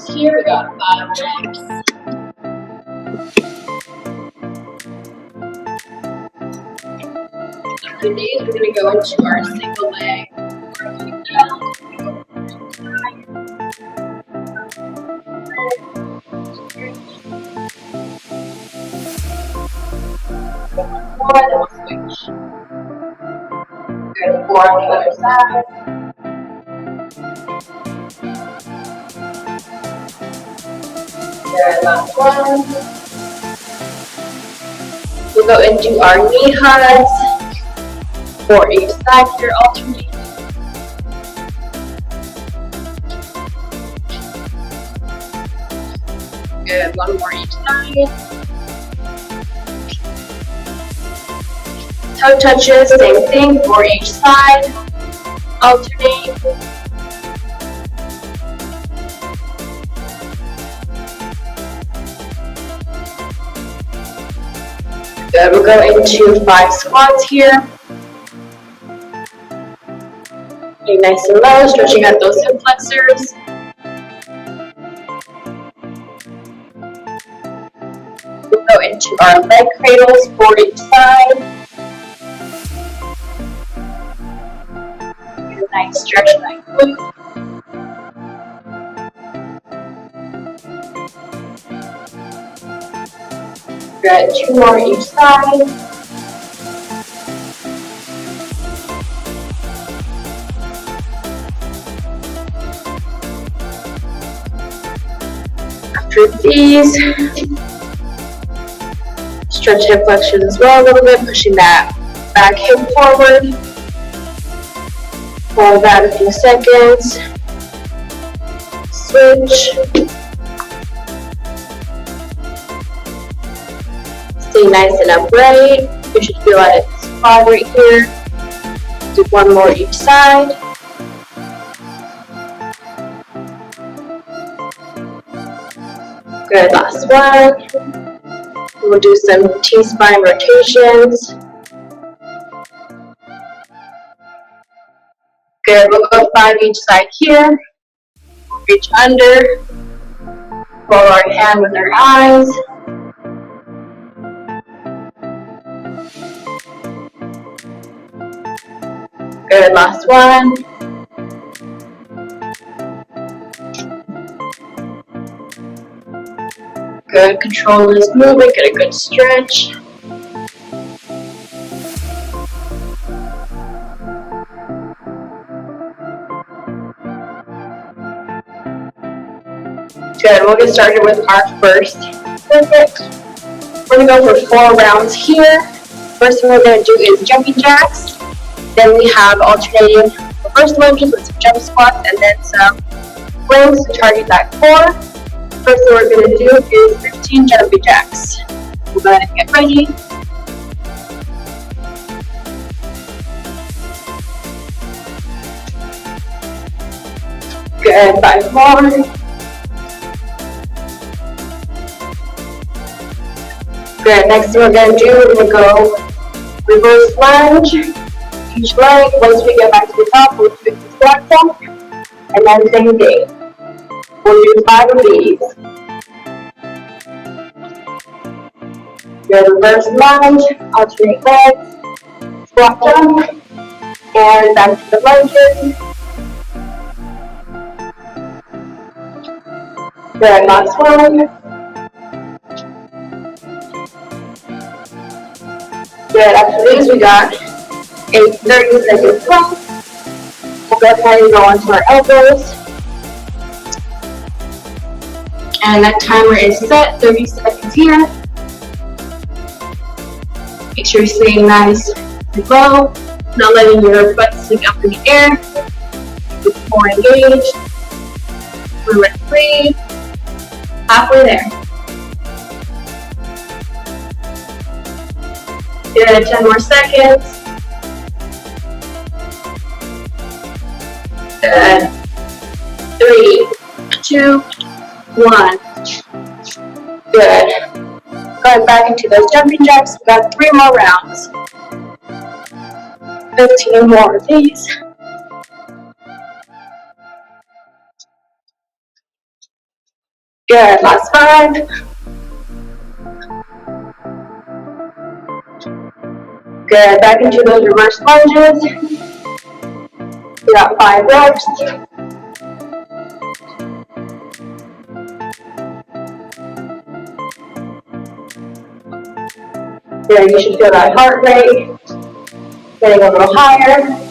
Here we got bottom legs. After these, we're going to go into our single leg. One, then we'll switch. Good, 4 on the other side. Good, last one. We'll go into our knee hugs for each side here, alternating. Good, one more each side. Toe touches, same thing for each side. Alternate. Good, we'll go into 5 squats here. Getting nice and low, stretching out those hip flexors. We'll go into our leg cradles for each side. Get a nice stretch in that glute. Good, 2 more each side. After these, stretch hip flexion as well a little bit, pushing that back hip forward. Hold that a few seconds. Switch. Stay nice and upright. You should feel that spot right here. Do 1 more each side. Good, last one. We'll do some T-spine rotations. Good, we'll go 5 each side here. Reach under. Roll our hand with our eyes. Good, last one. Good, control this movement, get a good stretch. Good, we'll get started with our first perfect. We're gonna go for 4 rounds here. First thing we're gonna do is jumping jacks. Then we have alternating reverse lunges with some jump squats and then some planks to target that core. First thing we're going to do is 15 jumping jacks. We'll go ahead and get ready. Good, 5 more. Good, next thing we're going to do, we're going to go reverse lunge. Each leg, once we get back to the top, we'll do the squat jump, and then same thing. We'll do 5 of these. Good, reverse lunge, alternate legs, squat jump, and back to the lunges. Good, last one. Good, after these we got a 30-second plank. We'll go ahead and go onto our elbows. And that timer is set, 30 seconds here. Make sure you're staying nice and low, not letting your butt sink up in the air. Keep it more engaged. We're ready to breathe. Halfway there. Good, 10 more seconds. Good. 3, 2, 1. Good. Going back into those jumping jacks. We've got 3 more rounds. 15 more of these. Good, last 5. Good, back into those reverse lunges. We got 5 reps. Good, you should feel that heart rate getting a little higher.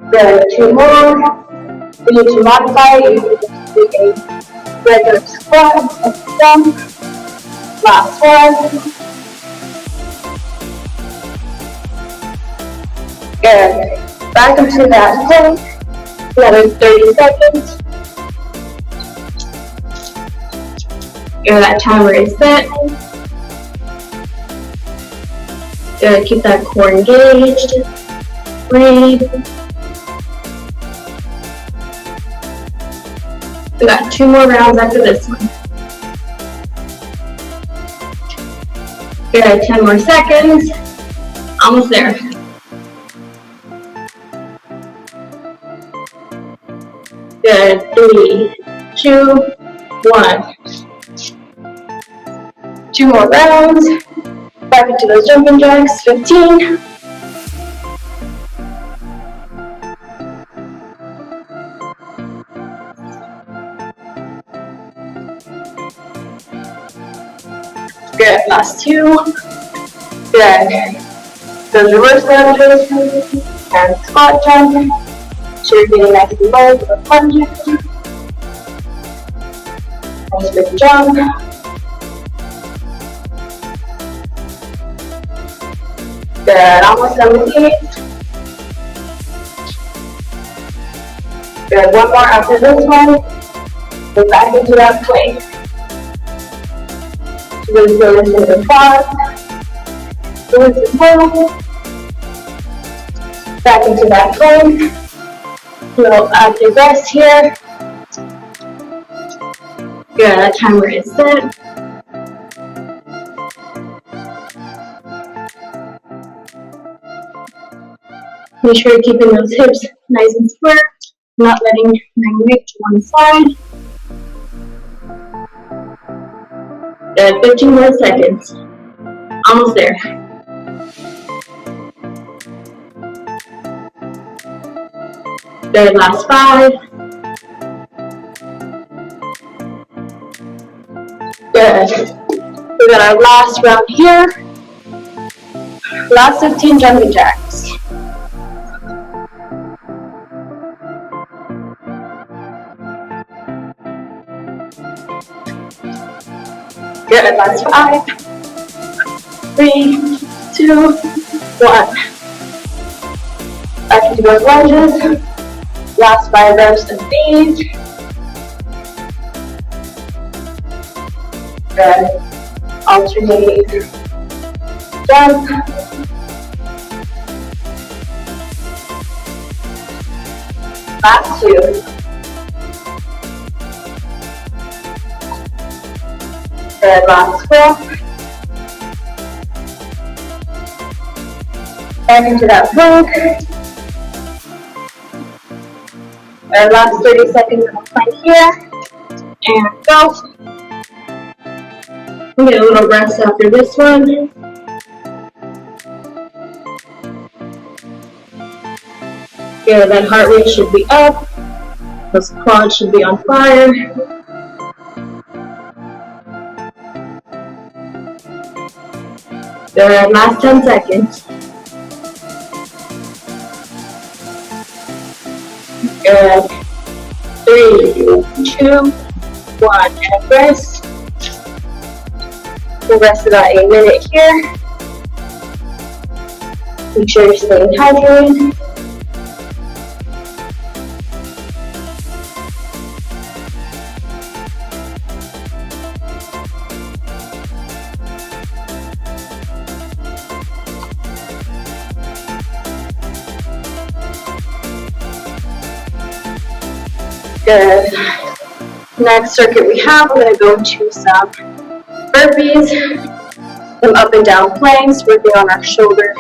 Good, 2 more. We need to modify it. You can do a regular squat, jump. Last 1. Good. Back into that plank. Another 30 seconds. Good, that timer is set. Good, keep that core engaged. Breathe. We got 2 more rounds after this one. Good, 10 more seconds. Almost there. Good, 3, 2, 1. 2 more rounds. Back into those jumping jacks. 15. Good, last 2. Good. Those reverse lunges and squat jump. So you're getting nice and low with the lunges. Nice big jump. Good, almost done with these. Good, 1 more after this one. Go back into that plank. Really feel this in the quads. Release the toe. Back into that plank. Little active rest here. Good, that timer is set. Make sure you're keeping those hips nice and square, not letting them move to one side. Good, 15 more seconds. Almost there. Good, last 5. Good. We got our last round here. Last 15 jumping jacks. Good, last 5. 3, 2, 1. Back into those lunges. Last 5 reps of these. Good. Alternate jump. Last 2. Good, last 4. Back into that plank. Our last 30 seconds of the plank here. And go. We'll get a little rest after this one. Good, that heart rate should be up. Those quads should be on fire. Good, last 10 seconds. Good. 3, 2, 1, and rest. We'll rest about a minute here. Make sure you're staying hydrated. Good. Next circuit we have, we're going to go into some burpees, some up and down planks, working on our shoulder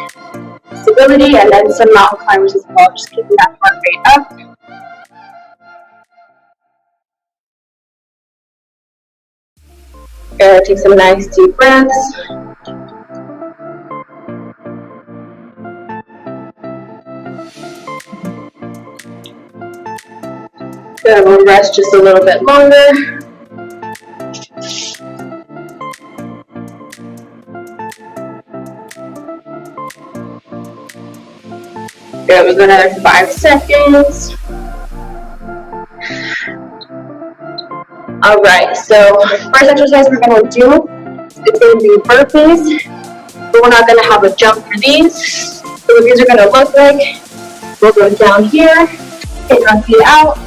mobility, and then some mountain climbers as well, just keeping that heart rate up. Good, take some nice deep breaths. Good, we'll rest just a little bit longer. Good, we'll go another 5 seconds. All right, so first exercise we're gonna do is gonna be burpees, but we're not gonna have a jump for these. So what these are gonna look like, we'll go down here, take our feet out,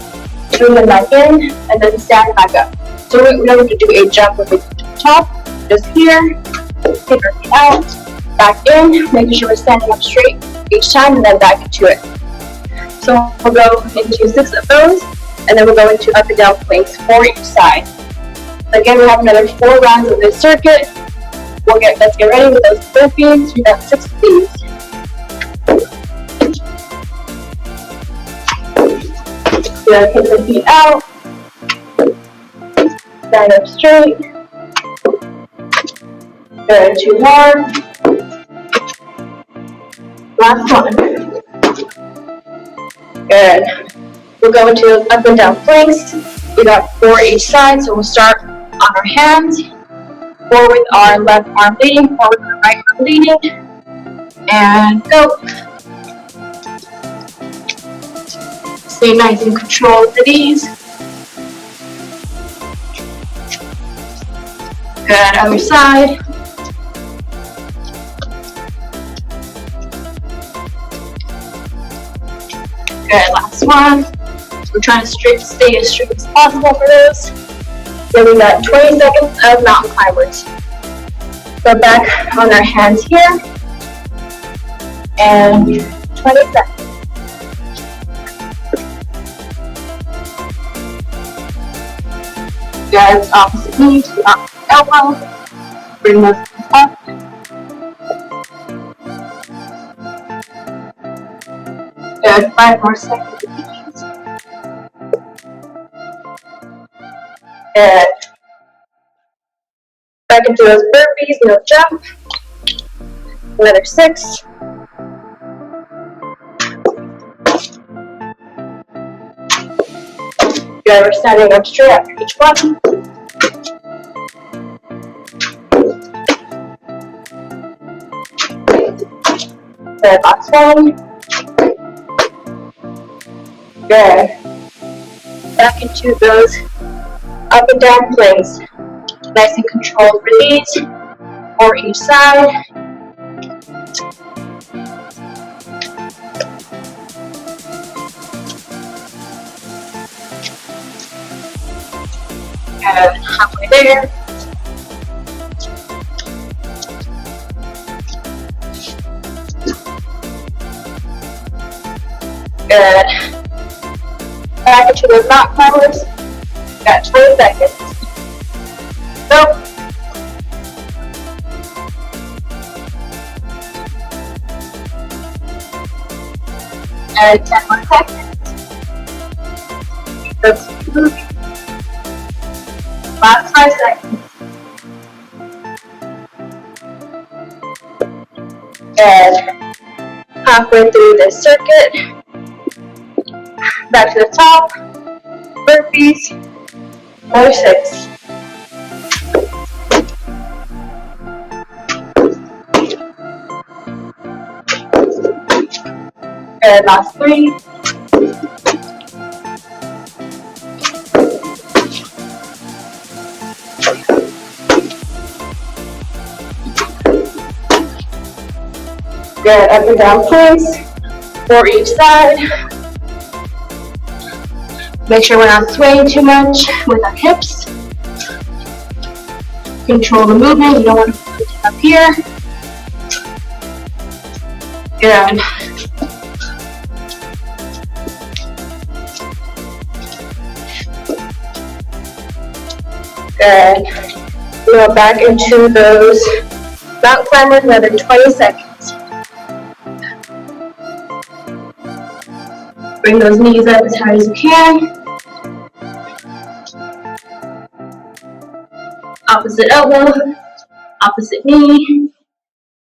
bring them back in, and then stand back up. So we're going to do a jump with the top, just here, take our feet out, back in, making sure we're standing up straight each time, and then back into it. So we'll go into 6 of those, and then we'll go into up and down planks for each side. Again, we have another 4 rounds of this circuit. Let's get ready with those burpees. We got 6 of these. Good, take the feet out, stand up straight. Good, 2 more. Last one. Good. We'll go into up and down planks. We got 4 each side, so we'll start on our hands. 4 with our left arm leading, 4 with our right arm leading. And go. Stay nice and control for these. Good, other side. Good, last one. So we're trying to stay as straight as possible for those. Then we got 20 seconds of mountain climbers. Go back on our hands here. And 20 seconds. Good, opposite knee to the opposite elbow. Bring those up. Good, 5 more seconds. Good. Back into those burpees, no jump. Another 6. Good, we're standing up straight after each one. Good, last one. Good. Back into those up and down planks. Nice and controlled release for each side. Good, halfway there. Good. Back into those mountain climbers. Got 20 seconds. Go. And 10 more seconds. Let's keep moving. Last 5 seconds. Good. Halfway through this circuit. Back to the top. Burpees. Another 6. Good, last 3. Good, up and down planks for each side. Make sure we're not swaying too much with our hips. Control the movement, you don't want to put it up here. Good. Good. Go back into those mountain climbers, another 20 seconds. Bring those knees up as high as you can. Opposite elbow, opposite knee,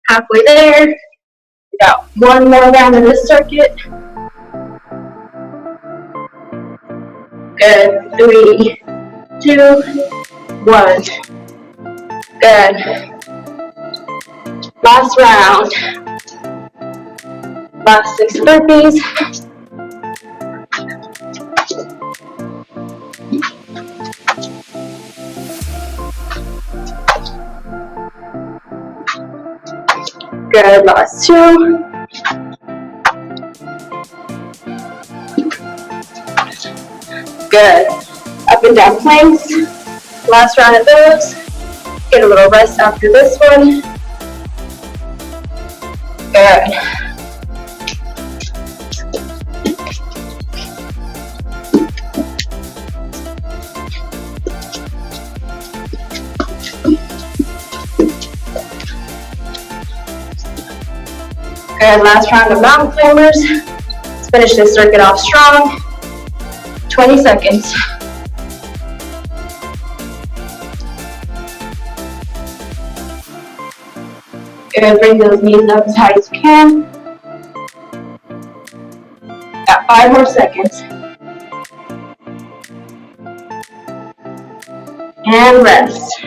halfway there. We got one more round in this circuit. Good. 3, 2, 1. Good. Last round. Last 6 burpees. Good. Last 2. Good. Up and down planks. Last round of those. Get a little rest after this one. Good. Good. Last round of mountain climbers. Let's finish this circuit off strong. 20 seconds. Good. Bring those knees up as high as you can. Got 5 more seconds. And rest.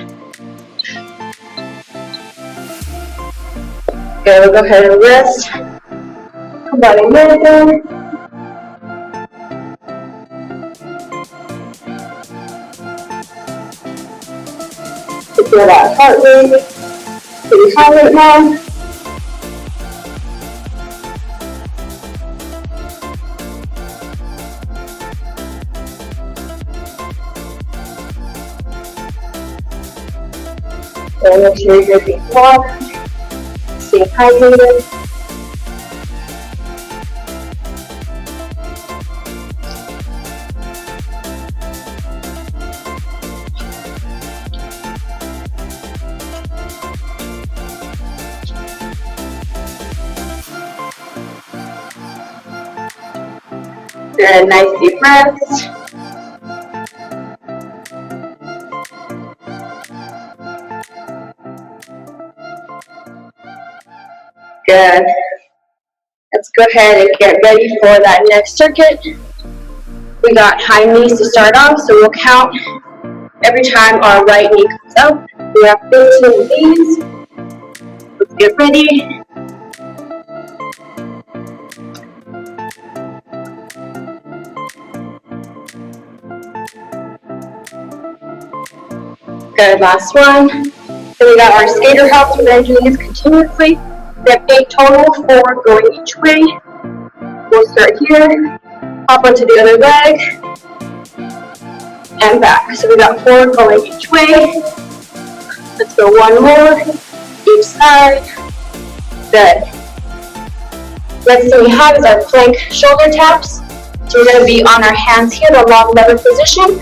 Good. We'll go ahead and rest. About a minute there. Feel that heart rate. Pretty high right now. So make sure you're drinking water. Stay hydrated. Good, nice deep breaths. Good. Let's go ahead and get ready for that next circuit. We got high knees to start off, so we'll count every time our right knee comes up. We have 15 of these. Let's get ready. Good, last one. Then we got our skater hops. We're going to do these continuously. We have 8 total, 4 going each way. We'll start here, hop onto the other leg, and back. So we got 4 going each way. Let's go 1 more, each side. Good. Next thing we have is our plank shoulder taps. So we're going to be on our hands here, the long lever position.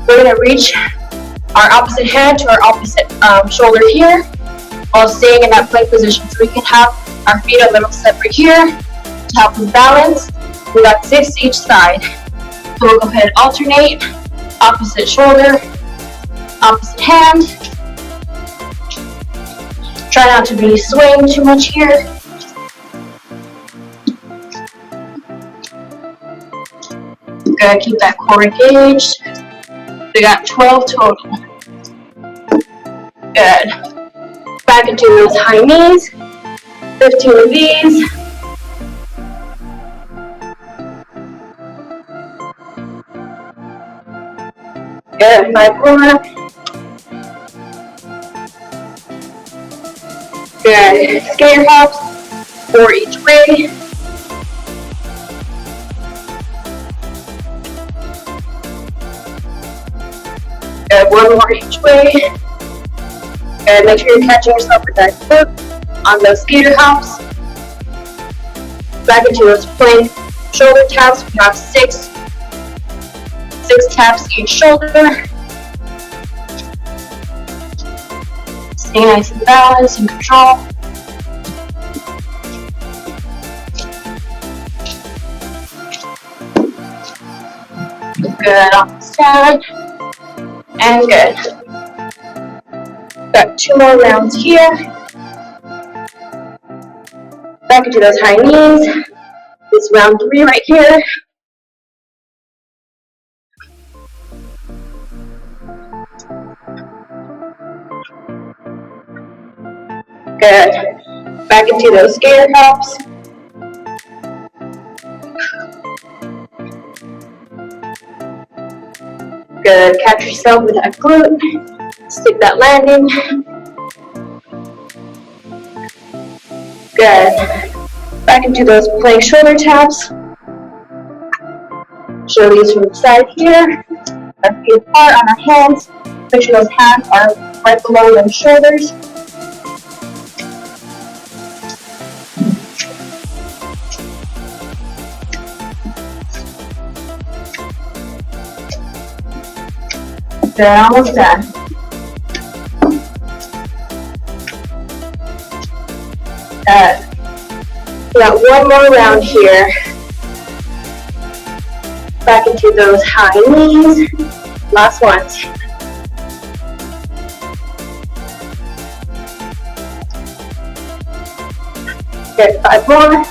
We're going to reach our opposite hand to our opposite shoulder here, while staying in that plank position. So we can have our feet a little separate here to help us balance. We got 6 each side. So we'll go ahead and alternate. Opposite shoulder, opposite hand. Try not to be swaying too much here. Gotta keep that core engaged. We got 12 total. Good. Back into those high knees. 15 of these. Good. 5 more. Good. Skater hops. 4 each way. Good. 1 more each way. And make sure you're catching yourself with that foot on those skater hops. Back into those plank shoulder taps. We have 6 taps each shoulder. Stay nice and balanced and control. Good, almost done. And good. Got 2 more rounds here. Back into those high knees. This round 3 right here. Good. Back into those scare hops. Good. Catch yourself with that glute. Stick that landing. Good. Back into those plank shoulder taps. Show these from the side here. Let's be apart on our hands. Make sure those hands are right below those shoulders. Good, almost done. We got 1 more round here. Back into those high knees. Last one. Good, 5 more.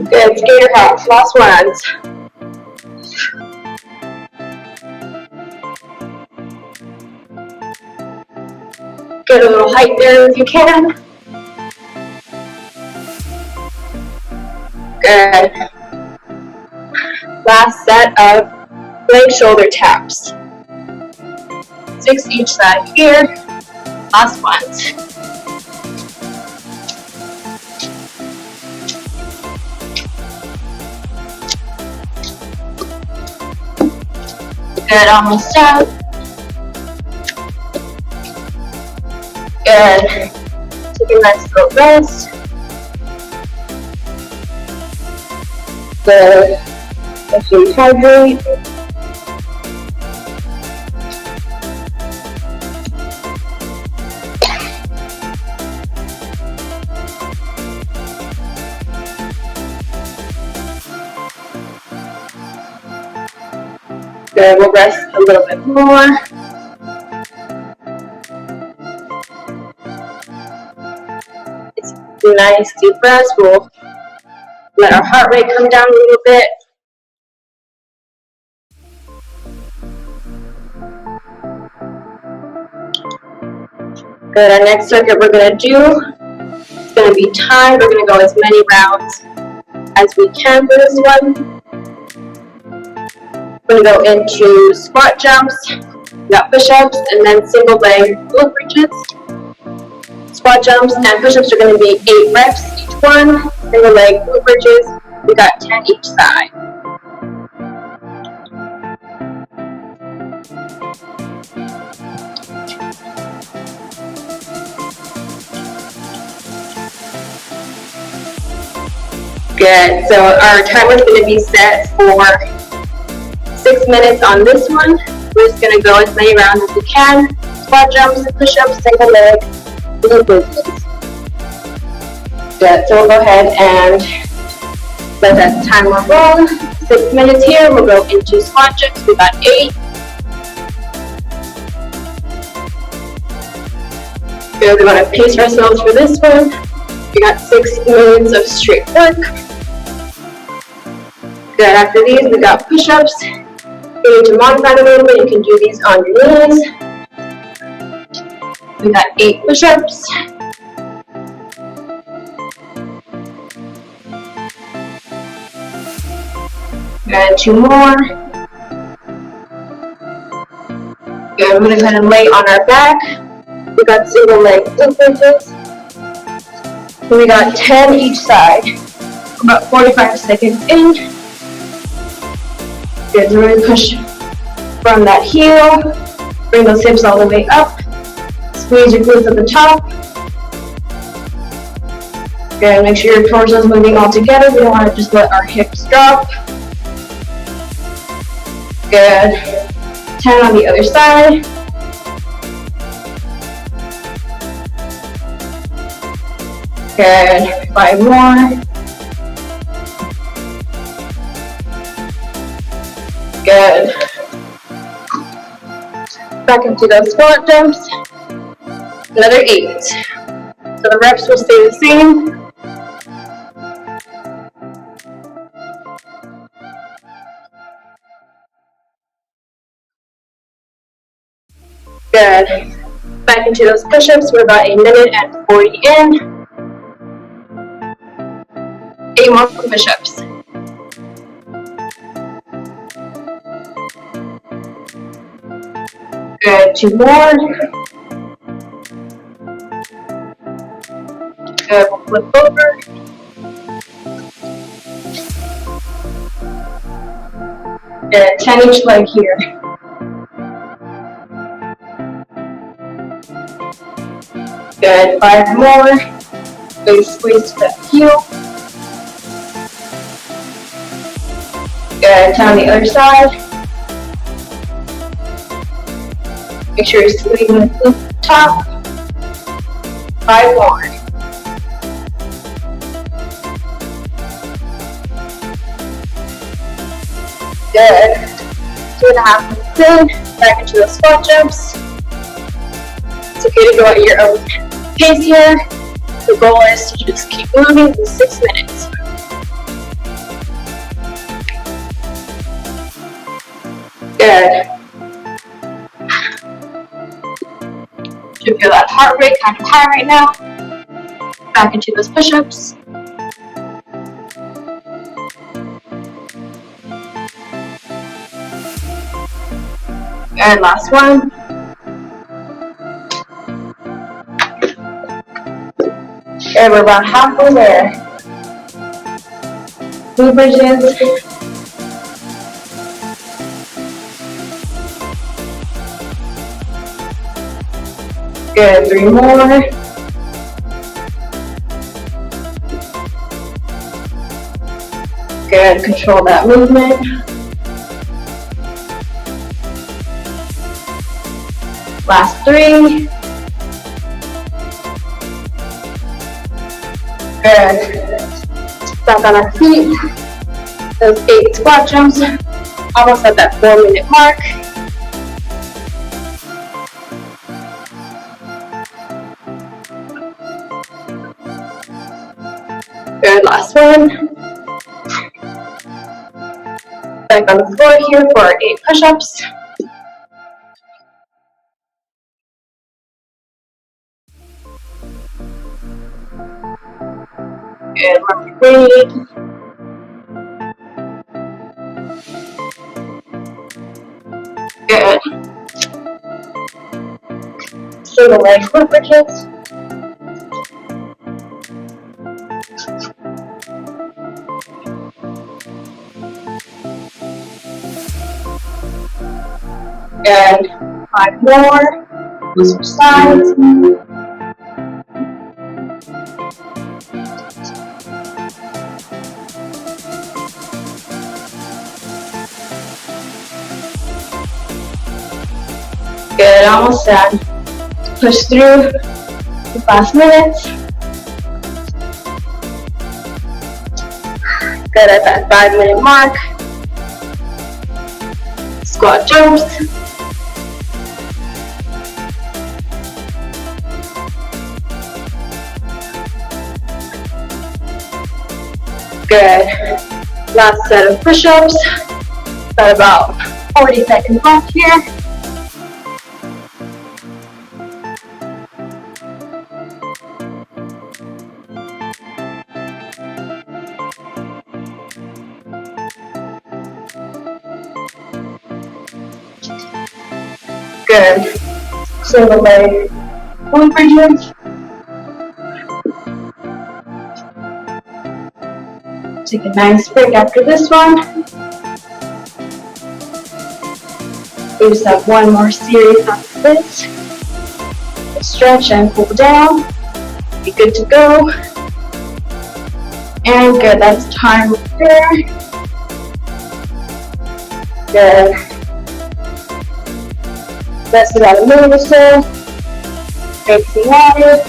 Good, skater hops, last ones. Get a little height there if you can. Good. Last set of leg shoulder taps. 6 each side here. Last ones. Good, almost done. Good. Take a nice little rest. Good. Make sure you hydrate. Good, we'll rest a little bit more. It's nice deep breaths. We'll let our heart rate come down a little bit. Good, our next circuit we're going to do, it's going to be timed. We're going to go as many rounds as we can for this one. We're going to go into squat jumps, we got push-ups, and then single leg glute bridges. Squat jumps and push-ups are going to be 8 reps each one. Single leg glute bridges, we got 10 each side. Good, so our timer is going to be set for 6 minutes on this one. We're just going to go as many rounds as we can. Squat jumps, push-ups, single leg, glute bridges. Good, so we'll go ahead and let that timer roll. 6 minutes here, we'll go into squat jumps. We got 8. Good, we want to pace ourselves for this one. We got 6 minutes of straight work. Good, after these, we got push-ups. You need to modify it a little bit, you can do these on your knees. We got 8 push-ups. And 2 more. Good, I'm going to go ahead and lay on our back. We got single leg glute bridges. We got 10 each side. About 45 seconds in. Good, so we're going to push from that heel. Bring those hips all the way up. Squeeze your glutes at the top. Good, make sure your torso is moving all together. We don't want to just let our hips drop. Good. 10 on the other side. Good. 5 more. Back into those squat jumps. Another 8. So the reps will stay the same. Good. Back into those push-ups. We're about 1 minute and 40 in. 8 more push-ups. Good. 2 more. Good. We'll flip over. Good. 10 each leg here. Good. 5 more. Good. Squeeze to the heel. Good. 10 on the other side. Make sure you're squeezing the top. 5 more. Good. 2.5 minutes in. Back into the squat jumps. It's okay to go at your own pace here. The goal is to just keep moving for 6 minutes. Good. You feel that heart rate kind of high right now. Back into those push-ups. And last one. And we're about halfway there. Knee bridges. Good, 3 more. Good, control that movement. Last 3. Good. Back on our feet. Those 8 squat jumps. Almost at that 4-minute mark. Good, last one. Back on the floor here for our 8 push-ups. Good, left leg. Good. Single leg flip bridges. And 5 more. We'll switch sides. Good, almost done. Push through the last minutes. Good at that 5-minute mark. Squat jumps. Good. Last set of push-ups. Got about 40 seconds left here. Good. Single leg pull bridges. Take a nice break after this one. We just have one more series after this. Stretch and pull down. Be good to go. And good, that's time there. Good. Rest about a minute or so. Drink some water.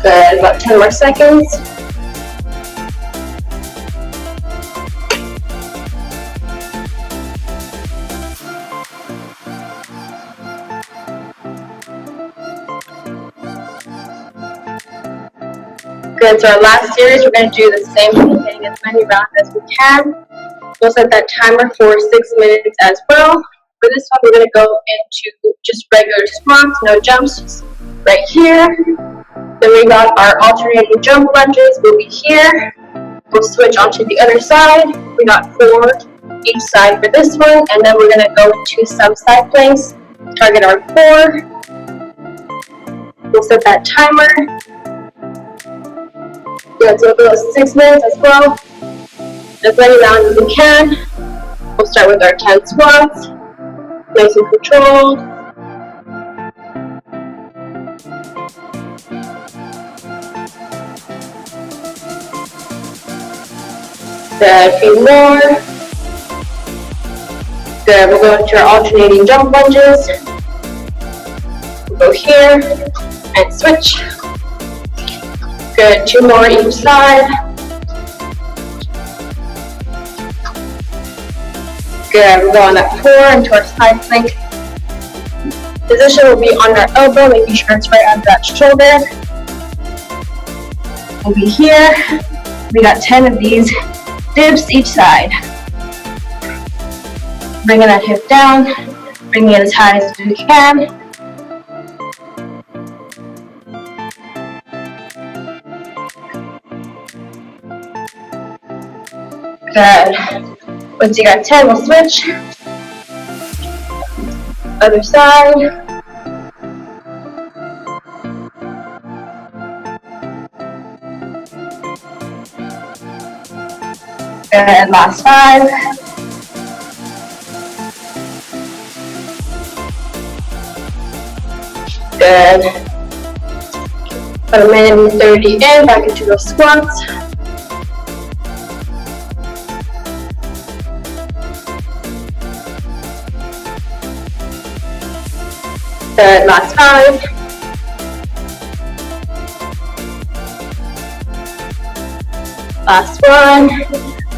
Good, about 10 more seconds. Good, so our last series, we're going to do the same thing, getting as many rounds as we can. We'll set that timer for 6 minutes as well. For this one, we're going to go into just regular squats, no jumps, just right here. Then we got our alternating jump lunges, will be here. We'll switch onto the other side. We got 4 each side for this one, and then we're going to go into some side planks, target our core. We'll set that timer. Good, so we'll go 6 minutes as well. As many rounds as we can. We'll start with our 10 squats. Nice and controlled. Good, a few more. Good, we'll go into our alternating jump lunges. We'll go here and switch. Good, 2 more each side. Good, we'll go on that core into our side plank. Position will be on our elbow, making sure it's right under that shoulder. We'll be here. We got 10 of these dips each side. Bringing that hip down, bringing it as high as we can. Good. Once you got 10, we'll switch. Other side. Good, last 5. Good. About a minute and 30 in, back into those squats. Good, last 5. Last one.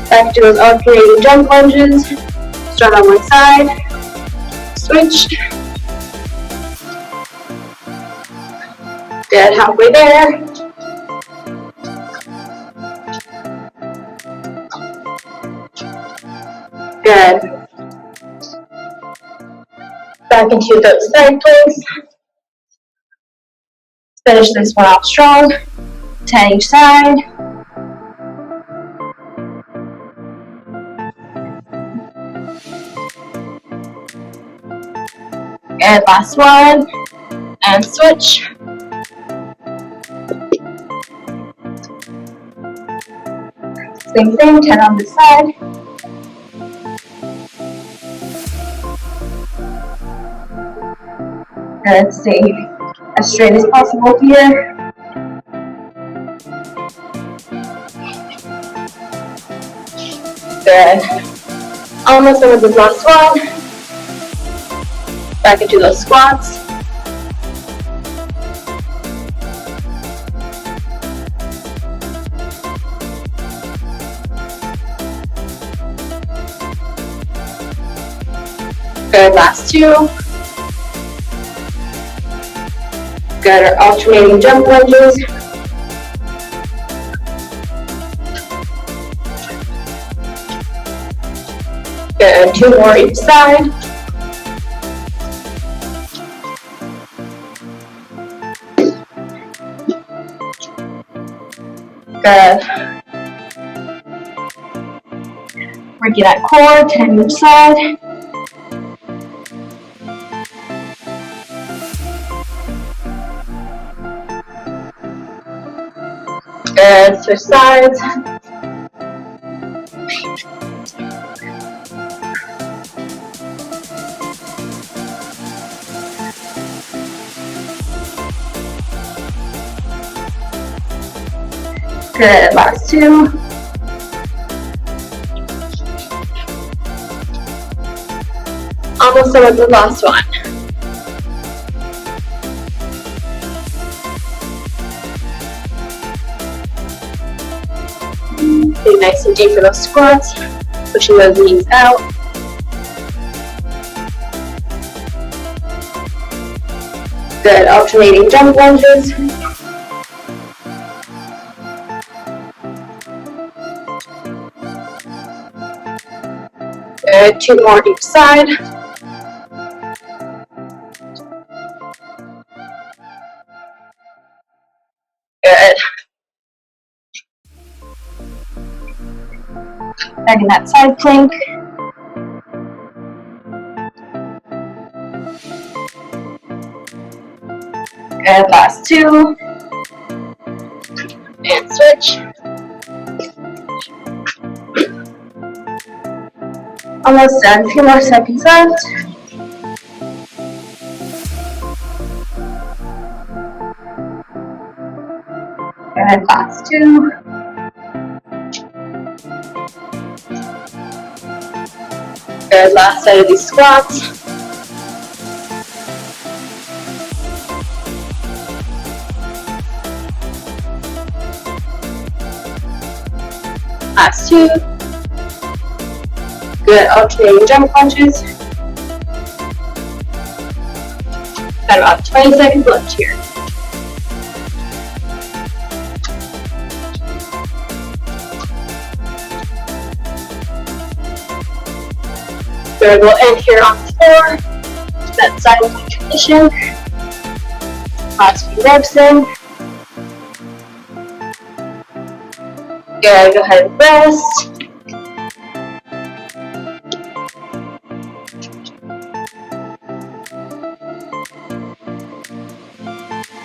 Back to those alternating jump lunges. Start on one side. Switch. Good, halfway there. Good. Back into those side planks. Finish this one off strong. 10 each side. And last one. And switch. Same thing, 10 on this side. Let's stay as straight as possible here. Good. Almost done with this last one. Back into those squats. Good, last 2. Good, our alternating jump lunges. Good, 2 more each side. Good. Working that core, 10 each side. Good, switch sides. Good, last 2. Almost done with the last one. Be nice and deep for those squats, pushing those knees out. Good, alternating jump lunges. Good, 2 more each side. Good. Back in that side plank. Good, last 2. And switch. Almost done, a few more seconds left. Good, last 2. Good, last set of these squats. Last 2. Good, alternating jump punches. Got about 20 seconds left here. Good, we'll end here on the floor. That side position. Last few reps in. Good, go ahead and rest.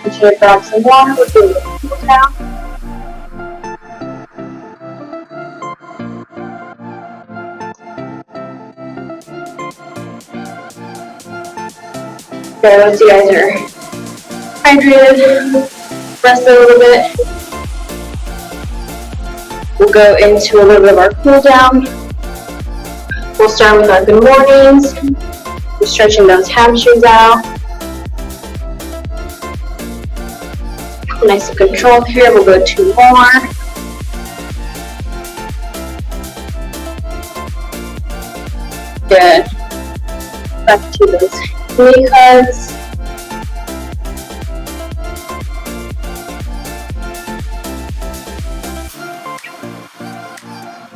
Continue to grab some water. We're doing the cool down. Good, once you guys are hydrated, rest a little bit. We'll go into a little bit of our cool down. We'll start with our good mornings. We're stretching those hamstrings out. Nice and controlled here. We'll go 2 more. Good. Back to those knee hugs.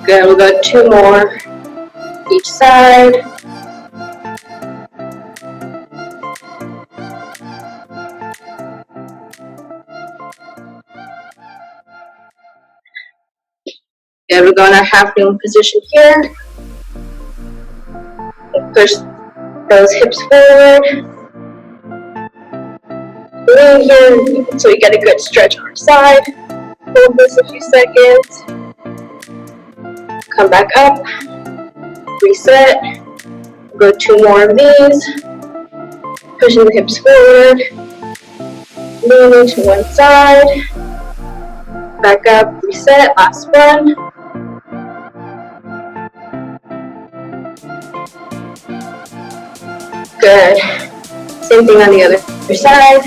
Good, we'll go 2 more each side. Good, we'll go in our half kneeling position here. Push those hips forward. Lean here so we get a good stretch on our side. Hold this a few seconds. Come back up. Reset. Go 2 more of these. Pushing the hips forward. Leaning to one side. Back up. Reset. Last one. Good. Same thing on the other side.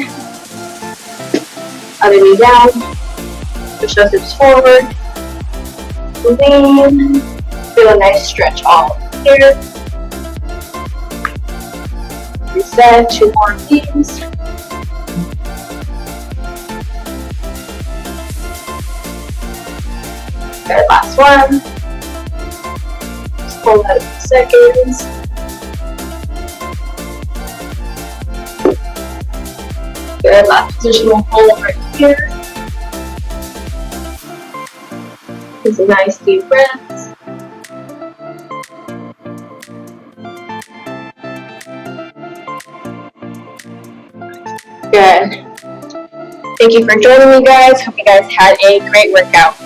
Other knee down. Push those hips forward. Lean. Feel a nice stretch all here. Reset. 2 more of these. Good. Last one. Just hold that a few seconds. Good, last position will hold right here. Take some nice deep breaths. Good. Thank you for joining me, guys. Hope you guys had a great workout.